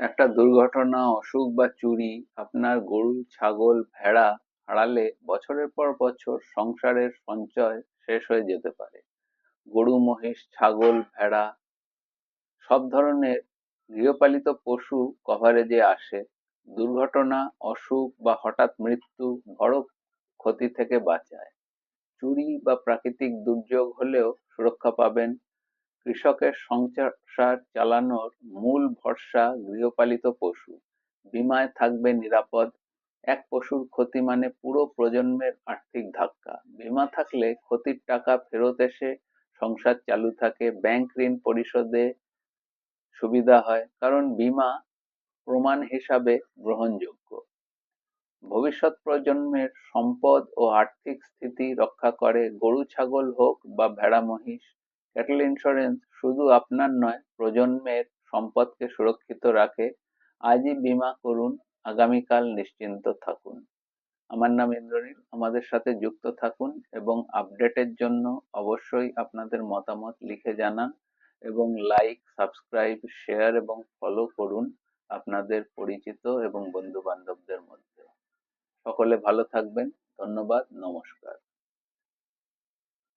একটা দুর্ঘটনা, অসুখ বা চুরি আপনার গরু, ছাগল, ভেড়া হারালে বছরের পর বছর সংসারের সঞ্চয় শেষ হয়ে যেতে পারে। গরু, মহিষ, ছাগল, ভেড়া সব ধরনের গৃহপালিত পশু কভারেজে আসে। দুর্ঘটনা, অসুখ বা হঠাৎ মৃত্যু বড় ক্ষতি থেকে বাঁচায়। চুরি বা প্রাকৃতিক দুর্যোগ হলেও সুরক্ষা পাবেন। কৃষকের সংসার চালানোর মূল ভরসা গৃহপালিত পশু। বীমায় থাকবে নিরাপদ। এক পশুর ক্ষতি মানে পুরো প্রজন্মের আর্থিক ধাক্কা। বীমা থাকলে ক্ষতির টাকা ফেরত এসে সংসার চালু থাকে। ব্যাংক ঋণ পরিশোধে সুবিধা হয়, কারণ বীমা প্রমাণ হিসাবে গ্রহণযোগ্য। ভবিষ্যৎ প্রজন্মের সম্পদ ও আর্থিক স্থিতি রক্ষা করে। গরু, ছাগল হোক বা ভেড়া, মহিষ, ক্যাটল ইন্স্যুরেন্স শুধু আপনার নয়, প্রজন্মের সম্পদকে সুরক্ষিত রাখে। আজই বীমা করুন, আগামীকাল নিশ্চিন্ত থাকুন। আমার নাম ইন্দ্রনীল। আমাদের সাথে যুক্ত থাকুন এবং আপডেটের জন্য অবশ্যই আপনাদের মতামত লিখে জানান এবং লাইক, সাবস্ক্রাইব, শেয়ার এবং ফলো করুন আপনাদের পরিচিত এবং বন্ধু বান্ধবদের মধ্যে। সকলে ভালো থাকবেন। ধন্যবাদ। নমস্কার।